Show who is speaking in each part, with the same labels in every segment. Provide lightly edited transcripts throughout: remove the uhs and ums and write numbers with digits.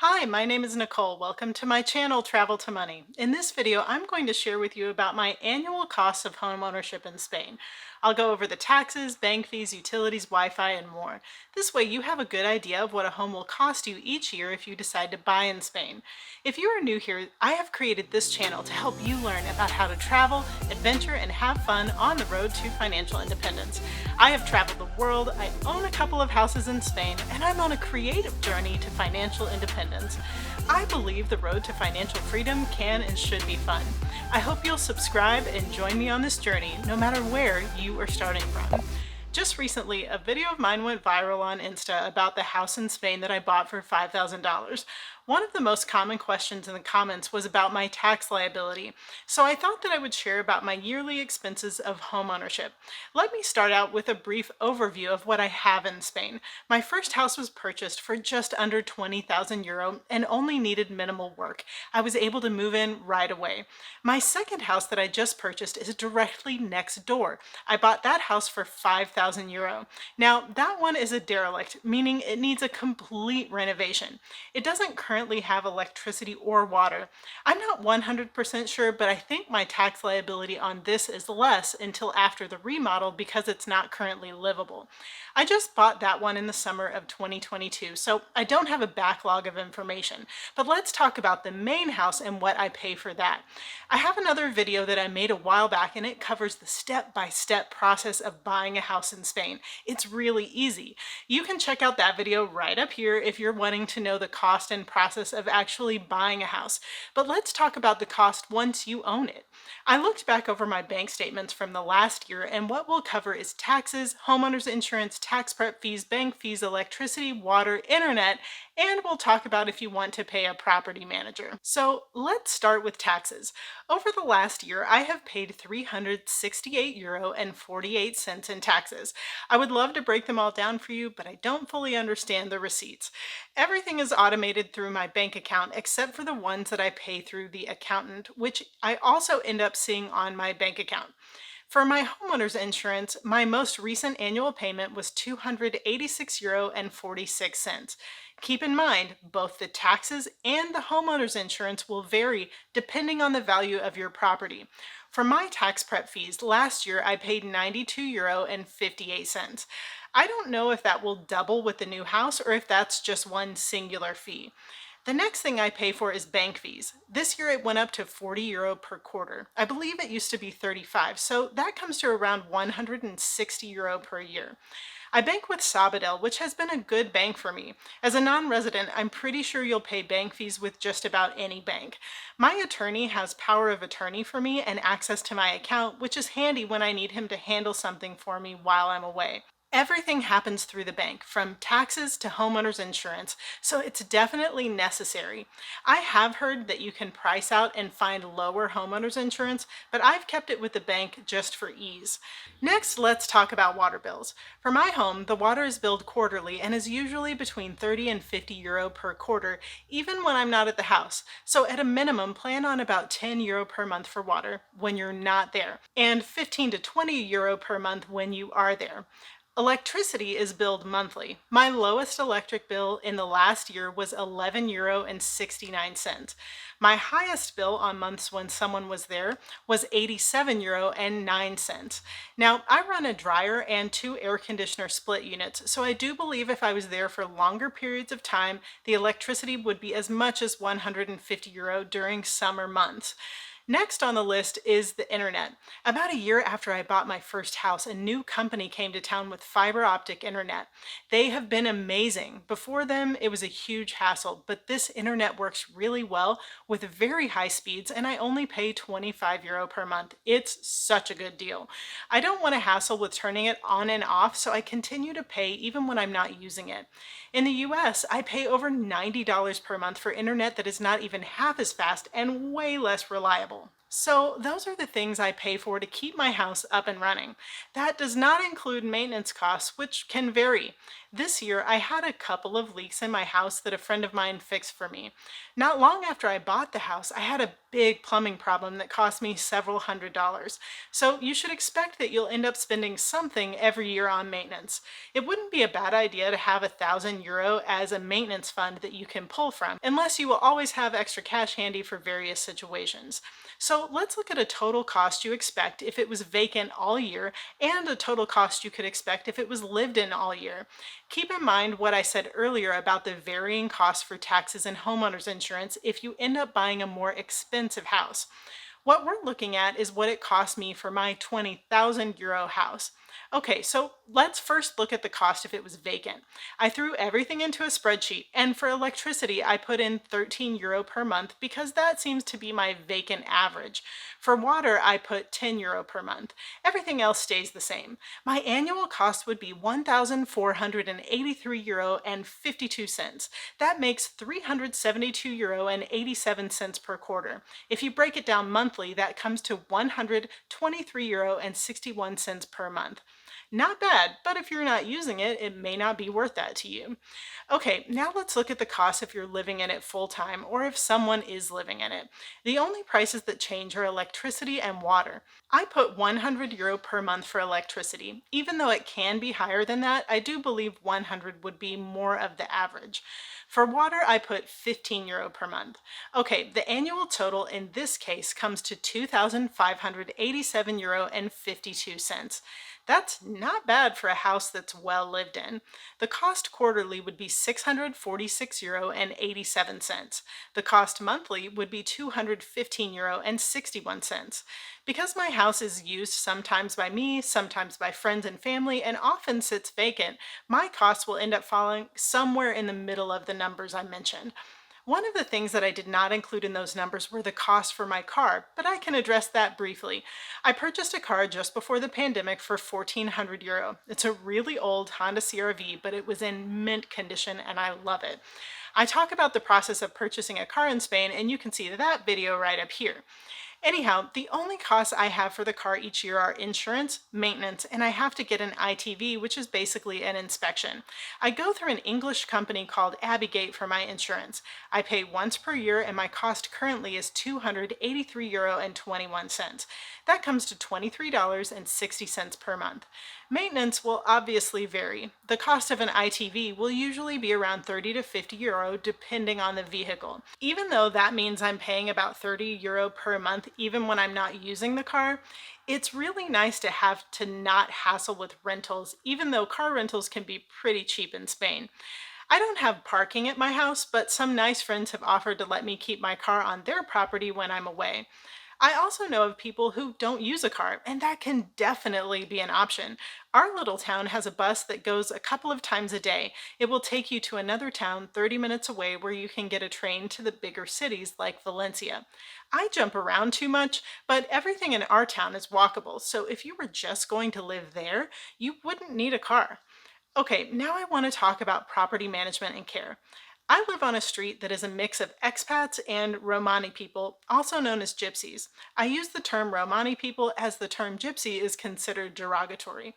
Speaker 1: Hi, my name is Nicole. Welcome to my channel, Travel to Money. In this video, I'm going to share with you about my annual costs of home ownership in Spain. I'll go over the taxes, bank fees, utilities, Wi-Fi, and more. This way you have a good idea of what a home will cost you each year if you decide to buy in Spain. If you are new here, I have created this channel to help you learn about how to travel, adventure, and have fun on the road to financial independence. I have traveled the world, I own a couple of houses in Spain, and I'm on a creative journey to financial independence. I believe the road to financial freedom can and should be fun. I hope you'll subscribe and join me on this journey, no matter where you are starting from. Just recently, a video of mine went viral on Insta about the house in Spain that I bought for $5,000. One of the most common questions in the comments was about my tax liability, so I thought that I would share about my yearly expenses of homeownership. Let me start out with a brief overview of what I have in Spain. My first house was purchased for just under 20,000 euro and only needed minimal work. I was able to move in right away. My second house that I just purchased is directly next door. I bought that house for 5,000 euro. Now, that one is a derelict, meaning it needs a complete renovation. It doesn't currently have electricity or water. I'm not 100% sure, but I think my tax liability on this is less until after the remodel because it's not currently livable. I just bought that one in the summer of 2022, so I don't have a backlog of information. But let's talk about the main house and what I pay for that. I have another video that I made a while back, and it covers the step-by-step process of buying a house in Spain. It's really easy. You can check out that video right up here if you're wanting to know the cost and process of actually buying a house. But let's talk about the cost once you own it. I looked back over my bank statements from the last year, and what we'll cover is taxes, homeowners insurance, tax prep fees, bank fees, electricity, water, internet, and we'll talk about if you want to pay a property manager. So let's start with taxes. Over the last year, I have paid 368 euro and 48 cents in taxes. I would love to break them all down for you, but I don't fully understand the receipts. Everything is automated through my bank account except for the ones that I pay through the accountant, which I also end up seeing on my bank account. For my homeowner's insurance, my most recent annual payment was 286 euro and 46 cents. Keep in mind, both the taxes and the homeowner's insurance will vary depending on the value of your property. For my tax prep fees, last year I paid 92 euro and 58 cents. I don't know if that will double with the new house or if that's just one singular fee. The next thing I pay for is bank fees. This year it went up to 40 euro per quarter. I believe it used to be 35, so that comes to around 160 euro per year. I bank with Sabadell, which has been a good bank for me. As a non-resident, I'm pretty sure you'll pay bank fees with just about any bank. My attorney has power of attorney for me and access to my account, which is handy when I need him to handle something for me while I'm away. Everything happens through the bank, from taxes to homeowners insurance, so it's definitely necessary. I have heard that you can price out and find lower homeowners insurance, but I've kept it with the bank just for ease. Next, let's talk about water bills. For my home, the water is billed quarterly and is usually between 30 and 50 euro per quarter, even when I'm not at the house. So at a minimum, plan on about 10 euro per month for water when you're not there, and 15 to 20 euro per month when you are there. Electricity is billed monthly. My lowest electric bill in the last year was 11 euro and 69 cents. My highest bill on months when someone was there was 87 euro and 9 cents. Now, I run a dryer and 2 air conditioner split units, so I do believe if I was there for longer periods of time, the electricity would be as much as 150 euro during summer months. Next on the list is the internet. About a year after I bought my first house, a new company came to town with fiber optic internet. They have been amazing. Before them, it was a huge hassle, but this internet works really well with very high speeds, and I only pay 25 euro per month. It's such a good deal. I don't want to hassle with turning it on and off, so I continue to pay even when I'm not using it. In the US, I pay over $90 per month for internet that is not even half as fast and way less reliable. So those are the things I pay for to keep my house up and running. That does not include maintenance costs, which can vary. This year, I had a couple of leaks in my house that a friend of mine fixed for me. Not long after I bought the house, I had a big plumbing problem that cost me several $100s. So you should expect that you'll end up spending something every year on maintenance. It wouldn't be a bad idea to have €1,000 as a maintenance fund that you can pull from, unless you will always have extra cash handy for various situations. So let's look at a total cost you expect if it was vacant all year and a total cost you could expect if it was lived in all year. Keep in mind what I said earlier about the varying costs for taxes and homeowners insurance if you end up buying a more expensive house. What we're looking at is what it cost me for my €20,000 house. Okay, so let's first look at the cost if it was vacant. I threw everything into a spreadsheet, and for electricity, I put in €13 per month because that seems to be my vacant average. For water, I put €10 per month. Everything else stays the same. My annual cost would be €1,483.52. That makes €372.87 per quarter. If you break it down monthly, that comes to €123.61 per month. Not bad, but if you're not using it, it may not be worth that to you. Okay, now let's look at the cost if you're living in it full time or if someone is living in it. The only prices that change are electricity and water. I put €100 per month for electricity. Even though it can be higher than that, I do believe 100 would be more of the average. For water, I put €15 per month. Okay, the annual total in this case comes to €2,587.52. That's not bad for a house that's well lived in. The cost quarterly would be €646.87. The cost monthly would be €215.61. Because my house is used sometimes by me, sometimes by friends and family, and often sits vacant, my costs will end up falling somewhere in the middle of the numbers I mentioned. One of the things that I did not include in those numbers were the cost for my car, but I can address that briefly. I purchased a car just before the pandemic for €1,400. It's a really old Honda CR-V, but it was in mint condition and I love it. I talk about the process of purchasing a car in Spain, and you can see that video right up here. Anyhow, the only costs I have for the car each year are insurance, maintenance, and I have to get an ITV, which is basically an inspection. I go through an English company called AIRBNB for my insurance. I pay once per year, and my cost currently is €283.21. That comes to $23.60 per month. Maintenance will obviously vary. The cost of an ITV will usually be around €30 to €50 depending on the vehicle. Even though that means I'm paying about €30 per month even when I'm not using the car, it's really nice to have to not hassle with rentals, even though car rentals can be pretty cheap in Spain. I don't have parking at my house, but some nice friends have offered to let me keep my car on their property when I'm away. I also know of people who don't use a car, and that can definitely be an option. Our little town has a bus that goes a couple of times a day. It will take you to another town 30 minutes away where you can get a train to the bigger cities like Valencia. I jump around too much, but everything in our town is walkable, so if you were just going to live there, you wouldn't need a car. Okay, now I want to talk about property management and care. I live on a street that is a mix of expats and Romani people, also known as gypsies. I use the term Romani people as the term gypsy is considered derogatory.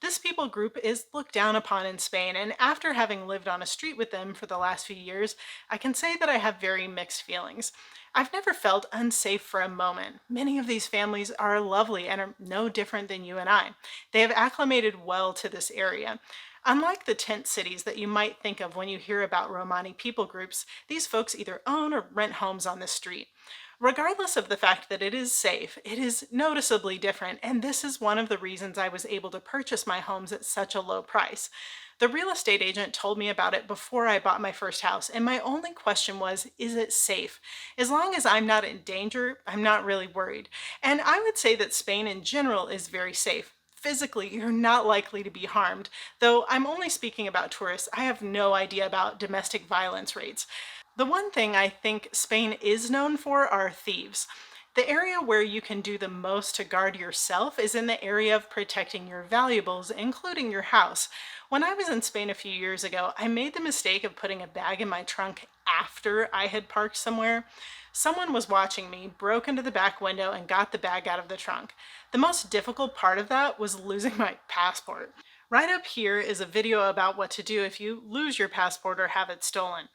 Speaker 1: This people group is looked down upon in Spain, and after having lived on a street with them for the last few years, I can say that I have very mixed feelings. I've never felt unsafe for a moment. Many of these families are lovely and are no different than you and I. They have acclimated well to this area. Unlike the tent cities that you might think of when you hear about Romani people groups, these folks either own or rent homes on the street. Regardless of the fact that it is safe, it is noticeably different, and this is one of the reasons I was able to purchase my homes at such a low price. The real estate agent told me about it before I bought my first house, and my only question was, is it safe? As long as I'm not in danger, I'm not really worried. And I would say that Spain in general is very safe. Physically, you're not likely to be harmed, though I'm only speaking about tourists. I have no idea about domestic violence rates. The one thing I think Spain is known for are thieves. The area where you can do the most to guard yourself is in the area of protecting your valuables, including your house. When I was in Spain a few years ago, I made the mistake of putting a bag in my trunk after I had parked somewhere. Someone was watching me, broke into the back window, and got the bag out of the trunk. The most difficult part of that was losing my passport. Right up here is a video about what to do if you lose your passport or have it stolen.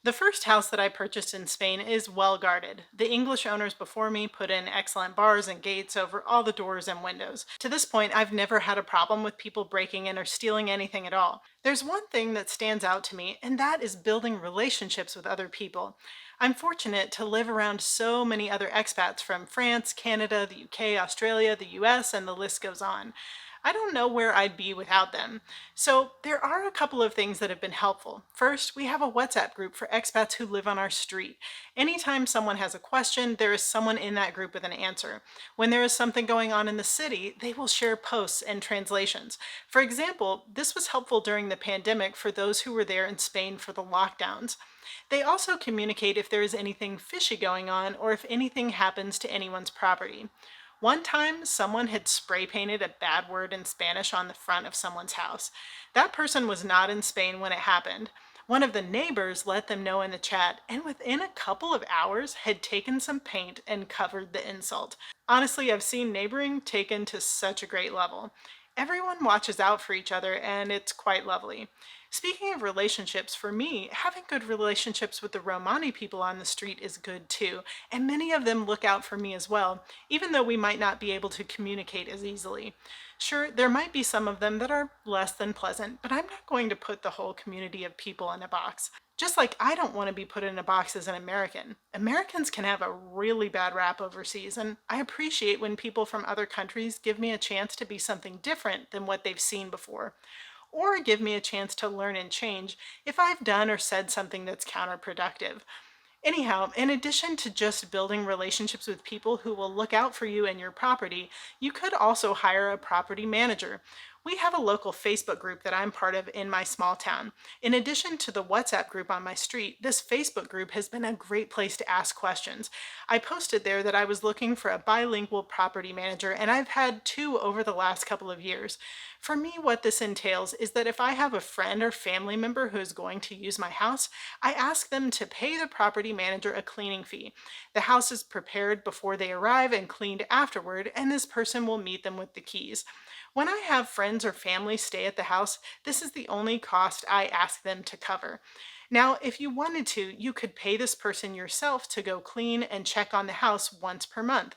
Speaker 1: The first house that I purchased in Spain is well guarded. The English owners before me put in excellent bars and gates over all the doors and windows. To this point, I've never had a problem with people breaking in or stealing anything at all. There's one thing that stands out to me, and that is building relationships with other people. I'm fortunate to live around so many other expats from France, Canada, the UK, Australia, the US, and the list goes on. I don't know where I'd be without them. So there are a couple of things that have been helpful. First, we have a WhatsApp group for expats who live on our street. Anytime someone has a question, there is someone in that group with an answer. When there is something going on in the city, they will share posts and translations. For example, this was helpful during the pandemic for those who were there in Spain for the lockdowns. They also communicate if there is anything fishy going on or if anything happens to anyone's property. One time, someone had spray painted a bad word in Spanish on the front of someone's house. That person was not in Spain when it happened. One of the neighbors let them know in the chat, and within a couple of hours had taken some paint and covered the insult. Honestly, I've seen neighboring taken to such a great level. Everyone watches out for each other, and it's quite lovely. Speaking of relationships, for me, having good relationships with the Romani people on the street is good too, and many of them look out for me as well, even though we might not be able to communicate as easily. Sure, there might be some of them that are less than pleasant, but I'm not going to put the whole community of people in a box. Just like I don't want to be put in a box as an American. Americans can have a really bad rap overseas, and I appreciate when people from other countries give me a chance to be something different than what they've seen before, or give me a chance to learn and change if I've done or said something that's counterproductive. Anyhow, in addition to just building relationships with people who will look out for you and your property, you could also hire a property manager. We have a local Facebook group that I'm part of in my small town. In addition to the WhatsApp group on my street, this Facebook group has been a great place to ask questions. I posted there that I was looking for a bilingual property manager, and I've had two over the last couple of years. For me, what this entails is that if I have a friend or family member who is going to use my house, I ask them to pay the property manager a cleaning fee. The house is prepared before they arrive and cleaned afterward, and this person will meet them with the keys. When I have friends or family stay at the house, this is the only cost I ask them to cover. Now, if you wanted to, you could pay this person yourself to go clean and check on the house once per month.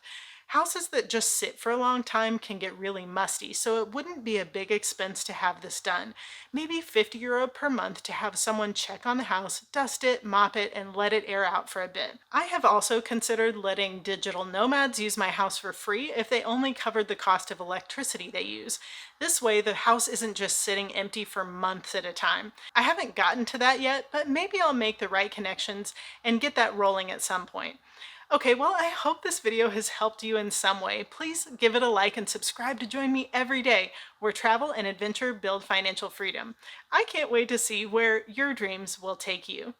Speaker 1: Houses that just sit for a long time can get really musty, so it wouldn't be a big expense to have this done. Maybe €50 per month to have someone check on the house, dust it, mop it, and let it air out for a bit. I have also considered letting digital nomads use my house for free if they only covered the cost of electricity they use. This way, the house isn't just sitting empty for months at a time. I haven't gotten to that yet, but maybe I'll make the right connections and get that rolling at some point. Okay, well, I hope this video has helped you in some way. Please give it a like and subscribe to join me every day where travel and adventure build financial freedom. I can't wait to see where your dreams will take you.